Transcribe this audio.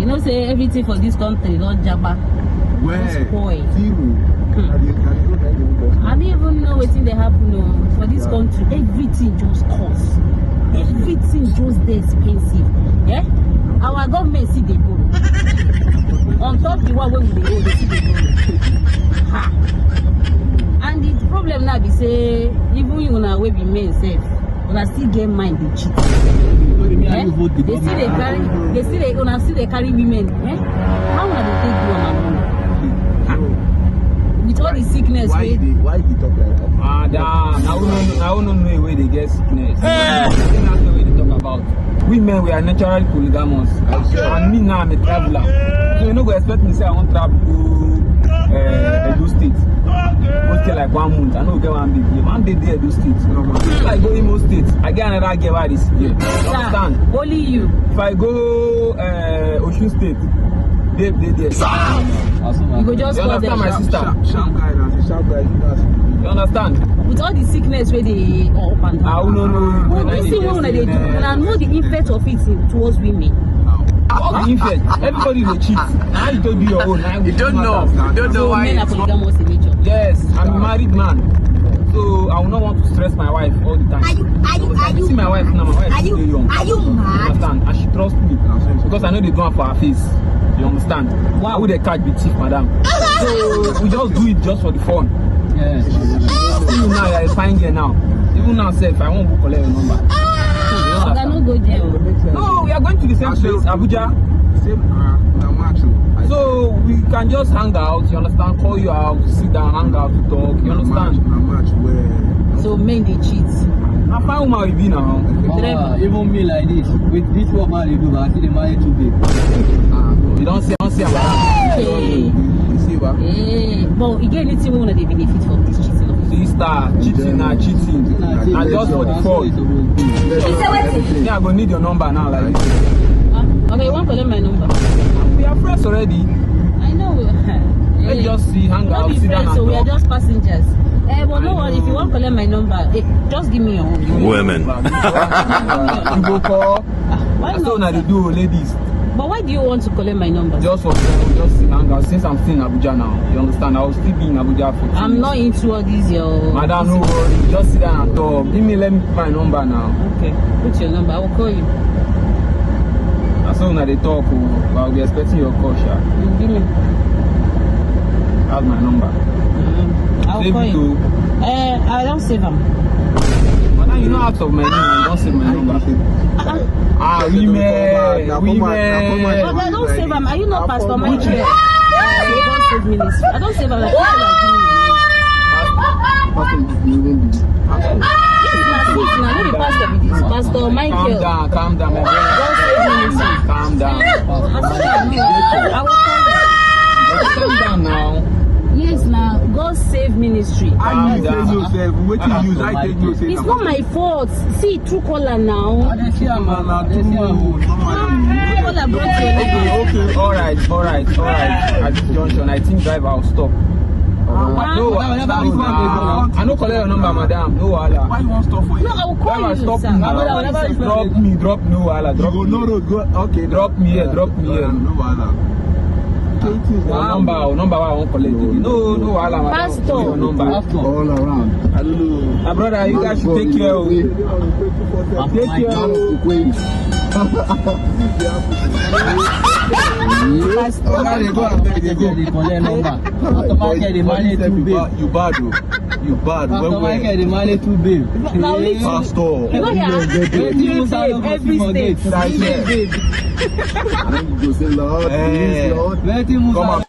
know, say everything for this country, not Jabba. Where? Spoil. I I don't even know what thing they happen for this country. Everything just costs. Everything just dey expensive. Yeah? Our government see they borrow. On top the one where we dey owe, they see they borrow. Ha. And the problem now be say, even you na wey be men safe, una still get mind dey cheat. Eh? They still they carry women. Eh? How una dey take do am money? With all the sickness. Why you talk like that? Damn. I don't know where they get sickness. That's the way they talk about. Women, we are naturally polygamous. And me now, I'm a traveler. So you know, go expect me say I want to travel to Edo State. Mostly like 1 month. I know get one day there Edo State. It's like go Imo State. I get another girl where this year. Understand? Only you. If I go Osun State, they there. You go just You call understand, them. my sister? Sharp guy, You understand? With all the sickness where they up and down. No. You see what they do. And I know the effect of it towards women. The effect. Everybody will cheat. Now you don't do your own. You don't know. You don't know So why. men are polygamous in nature. Yes, I'm a married man. So I will not want to stress my wife all the time. Are you See my wife now, my wife is still young. Are you You mad? understand? And she trusts me. Because I know they do it for her face. You understand? Why would they catch the thief, madam? So we just do it just for the fun. Yes. Even now, you're a fine girl now. Even now, self, I won't collect your number. I cannot go there. No, we are going to the same place, Abuja. Same, So we can just hang out, you understand? Call you out, sit down, hang out, to talk, you understand? So men they cheat. I find woman will be now. Even me like this, with this woman you do, I see the money too big. You don't see about Hey. But you get anything we want to benefit from this cheating? sister, cheating. And just for the fun. Yeah, I'm gonna need your number now, like this. Okay, you want to collect my number? We are friends already. I know. Let's just see, hang out, sit down and so we are talk. just passengers. But no worry, if you want to collect my number, just give me your own. Women. You go call. Why That's all not? they do, ladies. But why do you want to collect my number? Just for fun, just sit hang out. Since I'm still in Abuja now, you understand? I will still be in Abuja for 2 I'm weeks. not into all these your... Madam, no worry. Just sit down and talk. Let me put my number now. Okay, put your number. I will call you. As soon as they talk, I'll be expecting your call, sha. Give me. That's my number. I'll Save call it you. to. I don't save them. Madam, you don't ask of my name. You don't save my number. Women. But I don't save them. Are you not Pastor Michael? You don't save ministry. I don't save them like people like you. Pastor Michael. Calm down, my brother. Don't save ministry. Calm down. I will call you. Calm down now. Yes, now God save ministry. I take yourself. What you use? I take yourself. It's not my fault. See, true caller now. Caller brought you. Okay. All right. At this junction, I think driver will stop. I no collect your number, madam. No wahala. Why you want stuff for you? No, I will call Driver, you. stop Sir. me. Drop me. No wahala. Drop You me. go no road. Go. Okay. Drop me here. No wahala. Your number I won't collect. No wahala, madam. Pastor. Your number. All around. I don't know. My brother, you guys should take care of it. Take care of it. You bad. You bad. The money too big. Pastor. You know, yeah, every state. Go say Lord, please, Lord. Come on.